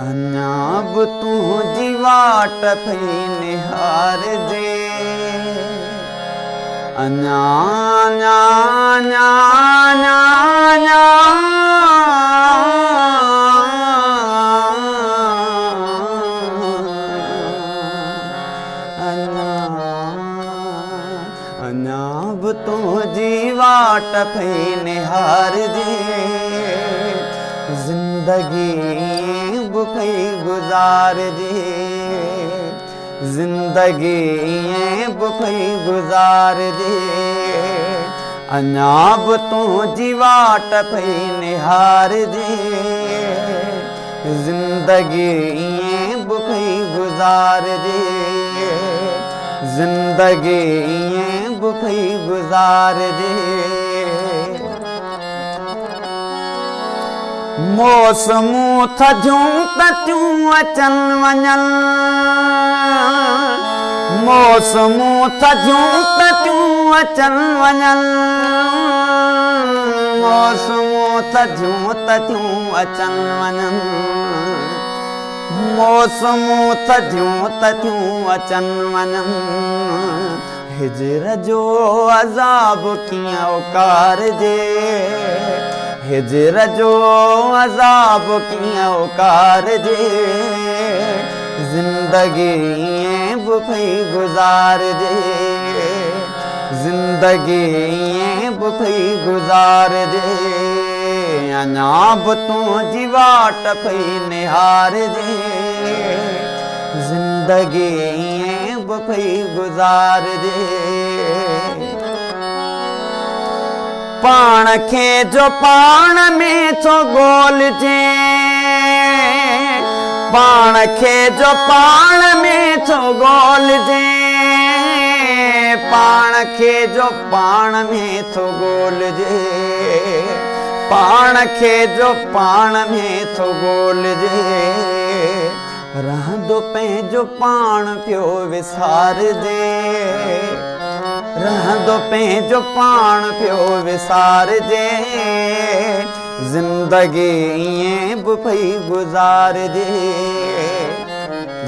अञा बि तुंहिंजी वाट पई निहार जे अञा अञा अञा अञा अञा बि तुंहिंजी वाट पई निहार जे ज़िंदगी बुखई गुज़ार जे ज़िंदगी बुखई गुज़ार जे अञा बि तुंहिंजी वाट पई निहार जे ज़िंदगी बुखई गुज़ार जे ज़िंदगी बुखई गुज़ार जे मौसमूं थधियूं ततियूं अचनि वञनि मौसमूं थधियूं ततियूं अचनि वञनि मौसमूं थधियूं ततियूं अचनि वञनि मौसमूं थधियूं ततियूं अचनि वञनि हिजर जो अज़ाब कीअं उकारजे हिजर जो अज़ाब कीअं उकारजे ज़िंदगी बुखई गुज़ारजे ज़िंदगी बुखई गुज़ारजे अञा बि तुंहिंजी वाट पई निहारजे ज़िंदगी बुखई गुज़ारजे पाण खे जो पाण में थो ॻोल्हिजे पाण खे जो पाण में थो ॻोल्हिजे पाण खे जो पाण में थो ॻोल्हिजे पाण खे जो पाण में थो ॻोल्हिजे रहंदो पंहिंजो पाण पियो विसारजे रहंदो पंहिंजो पाण पियो विसारजे ज़िंदगी ईअं बि पई गुज़ारजे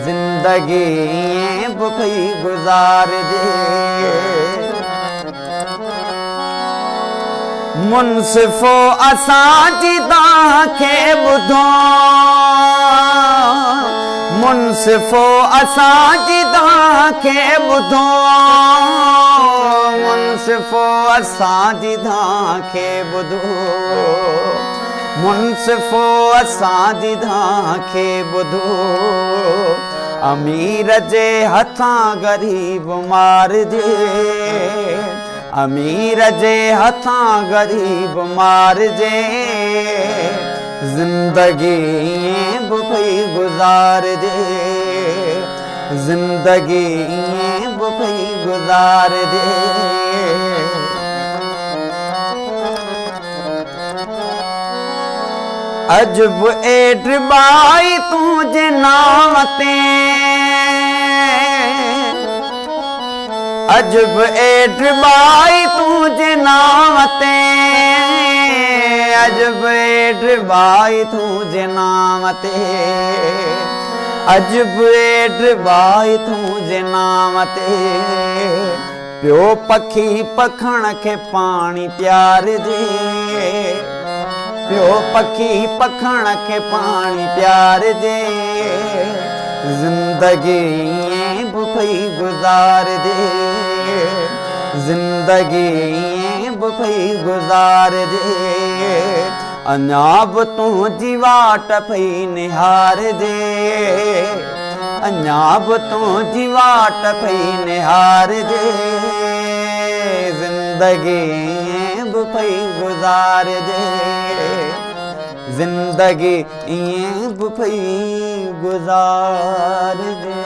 ज़िंदगी ईअं बि पई गुज़ारजे मुनसिफ़ो असांजी तव्हांखे ॿुधो मुनसिफ़ो असांजी तव्हांखे ॿुधो मुनसिफ़ो असांजी तव्हांखे ॿुधो मुनसिफ़ो असांजी तव्हांखे ॿुधो अमीर जे हथां ग़रीब मारिजे अमीर जे हथां ग़रीब मारिजे ज़िंदगी बि पई गुज़ारजे ज़िंदगी बि पई गुज़ारजे अॼु बि एड बाई तुंहिंजे नाम ते अॼु बि एड बाई तुंहिंजे नाम ते अॼु बि एड बाई तुंहिंजे नाम ते अॼु बि एड बाई तुंहिंजे नाम ते पियो पखी पखण खे पाणी प्यारजे पियो पखी पखण खे पाणी प्यारजे ज़िंदगी बि पई गुज़ारजे ज़िंदगी बि पई गुज़ारजे अञा बि तुंहिंजी वाट पई निहारजे अञा बि तुंहिंजी वाट पई निहारजे ज़िंदगी बि पई गुज़ारजे ज़िंदगी ईअं बि पई गुज़ारजे